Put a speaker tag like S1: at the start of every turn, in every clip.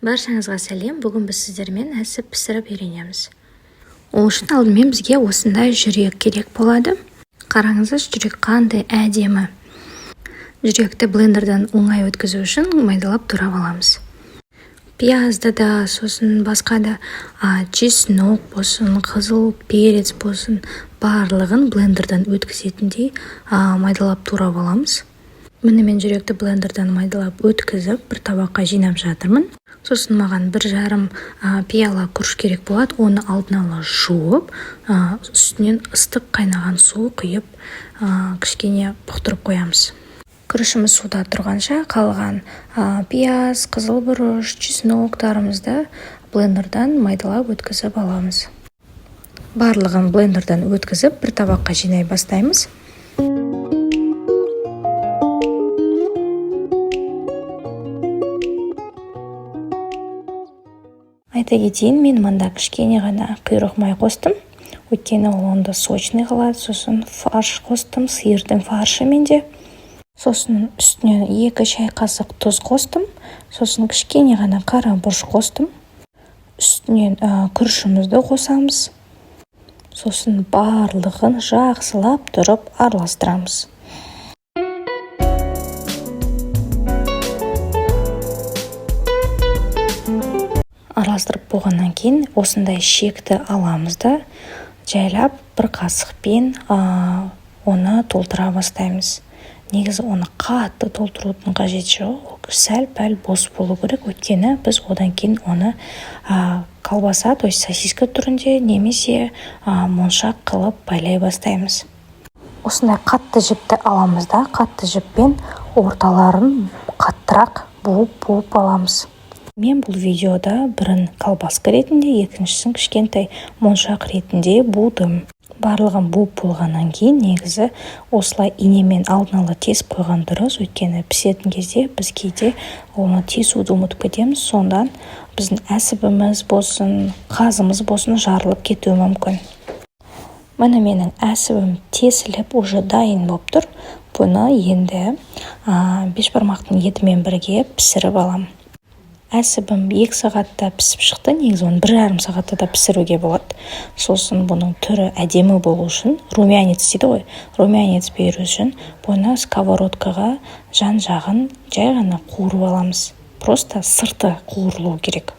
S1: Баршаңызға сәлем. Бүгін біз сіздермен әсіп пісіріп үйренеміз. Ол үшін алдымен бізге осындай жүрек керек болады. Қараңыздар, жүрек қандай әдемі. Жүректі блендерден оңай өткізу үшін майдалап турап аламыз. Пиязды да, сосын басқа да чеснок болсын, қызыл перец болсын, барлығын блендерден өткізетіндей майдалап турап аламыз. Міне мен жүректі блендерден майдалап өткізіп, бір табаққа жинап жатырмын. Сосын маған 1,5 пиала күріш керек болады. Оны алдын ала жуып, үстінен ыстық қайнаған су құйып, кішкене бұқтырып қоямыз. Күрішіміз суда тұрғанша қалған пияз, қызыл бұрыш, чесноктарымызды блендерден майдалап өткізіп аламыз. Барлығын блендерден өткізіп, бір табаққа жинай бастаймыз. Айта кетейін, мен мында кішкене ғана құйрық май қостым. Өйткені ол онда сочный қалады. Сосын фарш қостым, сиырдың фаршы менде. Сосын үстінен 2 шай қасық тұз қостым. Сосын кішкене ғана қара бұрыш қостым. Үстінен күрішімізді қосамыз. Сосын барлығын жақсылап тұрып араластырамыз. Араластырып болғаннан кейін осындай шекті аламыз да жайлап бір қасықпен оны толтыра бастаймыз. Негізі оны қатты толтырудың қажеті жоқ, сәл-пәл бос болу керек. Өйткені біз одан кейін оны колбаса, то есть сосиска түрінде немесе моншақ қылып байлай бастаймыз. Осындай қатты жіпті аламыз да, қатты жіппен орталарын қаттырақ буып аламыз. Мен бұл видеода бірін колбаска ретінде, екіншісін кішкентай моншақ ретінде будым. Барлығын буып болғаннан кейін негізі осылай инемен алдын ала тесіп қойған дұрыс. Өйткені пісетін кезде біз кейде оны тесуді ұмытып кетеміз. Сондан біздің әсібіміз болсын, қазымыз болсын жарылып кетуі мүмкін. Міне менің әсібім тесіліп уже дайын болып тұр. Бұны енді бешбармақтың етімен бірге пісіріп алам. Әсібім 2 сағатта пісіп шықты. Негізі оны 1,5 сағатта да пісіруге болады. Сосын бұның түрі әдемі болу үшін, румянец дейді ғой, румянец беру үшін бұны сковородкаға жан-жағын жай ғана қуырып аламыз. Просто сырты қуырылу керек.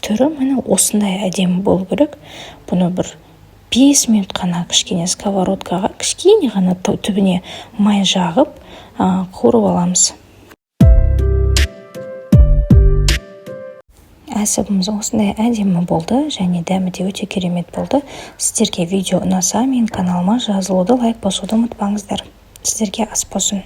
S1: Түрі міне осындай әдемі болу керек. Бұны бір 5 минут қана кішкене сковородкаға, кішкене ғана түбіне май жағып қуырып аламыз. Әсібіміз осындай әдемі болды, және дәмі де өте керемет болды. Сіздерге видео ұнаса, мен каналыма жазылуды, лайк басуды ұмытпаңыздар. Сіздерге ас болсын.